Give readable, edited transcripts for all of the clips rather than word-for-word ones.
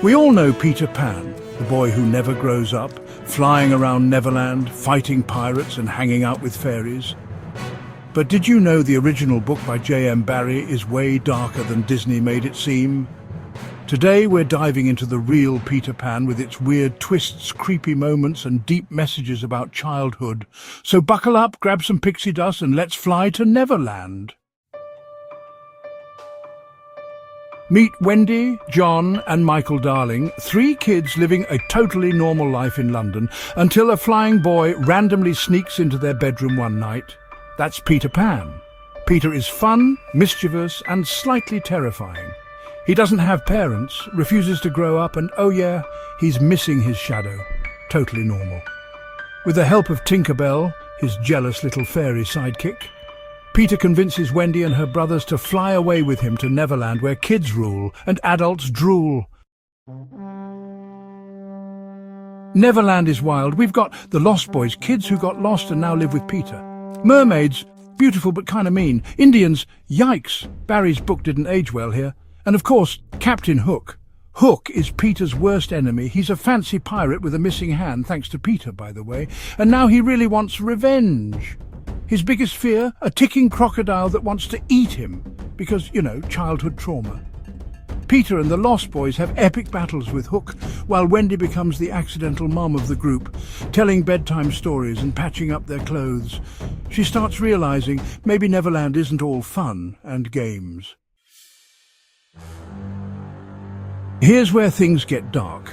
We all know Peter Pan, the boy who never grows up, flying around Neverland, fighting pirates and hanging out with fairies. But did you know the original book by J.M. Barrie is way darker than Disney made it seem? Today we're diving into the real Peter Pan with its weird twists, creepy moments and deep messages about childhood. So buckle up, grab some pixie dust and let's fly to Neverland. Meet Wendy, John and Michael Darling, three kids living a totally normal life in London until a flying boy randomly sneaks into their bedroom one night. That's Peter Pan. Peter is fun, mischievous and slightly terrifying. He doesn't have parents, refuses to grow up and, oh yeah, he's missing his shadow. Totally normal. With the help of Tinker Bell, his jealous little fairy sidekick, Peter convinces Wendy and her brothers to fly away with him to Neverland where kids rule and adults drool. Neverland is wild. We've got the Lost Boys, kids who got lost and now live with Peter. Mermaids, beautiful but kind of mean. Indians, yikes, Barry's book didn't age well here. And of course, Captain Hook. Hook is Peter's worst enemy. He's a fancy pirate with a missing hand, thanks to Peter, by the way. And now he really wants revenge. His biggest fear, a ticking crocodile that wants to eat him. Because, you know, childhood trauma. Peter and the Lost Boys have epic battles with Hook, while Wendy becomes the accidental mom of the group, telling bedtime stories and patching up their clothes. She starts realizing maybe Neverland isn't all fun and games. Here's where things get dark.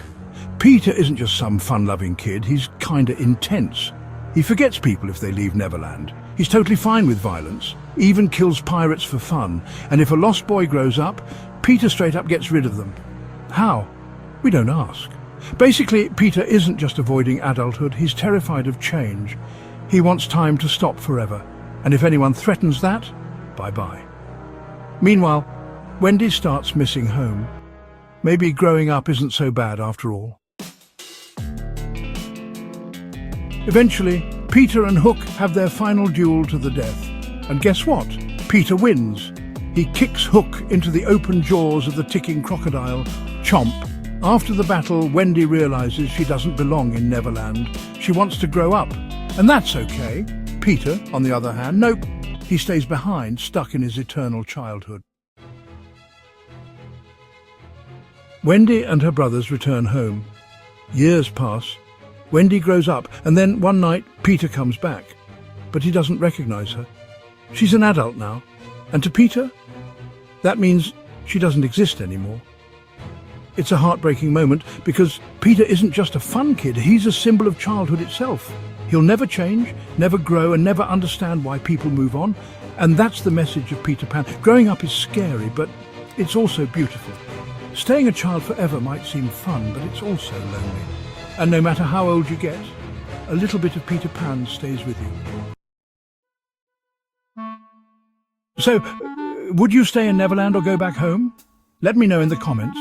Peter isn't just some fun-loving kid, he's kinda intense. He forgets people if they leave Neverland. He's totally fine with violence, even kills pirates for fun, and if a lost boy grows up, Peter straight up gets rid of them. How? We don't ask. Basically, Peter isn't just avoiding adulthood, he's terrified of change. He wants time to stop forever, and if anyone threatens that, bye-bye. Meanwhile, Wendy starts missing home. Maybe growing up isn't so bad after all. Eventually, Peter and Hook have their final duel to the death. And guess what? Peter wins. He kicks Hook into the open jaws of the ticking crocodile. Chomp. After the battle, Wendy realizes she doesn't belong in Neverland. She wants to grow up. And that's okay. Peter, on the other hand, nope. He stays behind, stuck in his eternal childhood. Wendy and her brothers return home. Years pass. Wendy grows up, and then one night Peter comes back. But he doesn't recognize her. She's an adult now, and to Peter, that means she doesn't exist anymore. It's a heartbreaking moment because Peter isn't just a fun kid, he's a symbol of childhood itself. He'll never change, never grow, and never understand why people move on. And that's the message of Peter Pan. Growing up is scary, but it's also beautiful. Staying a child forever might seem fun, but it's also lonely. And no matter how old you get, a little bit of Peter Pan stays with you. So, would you stay in Neverland or go back home? Let me know in the comments.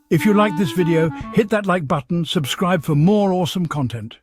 If you like this video, hit that like button, subscribe for more awesome content.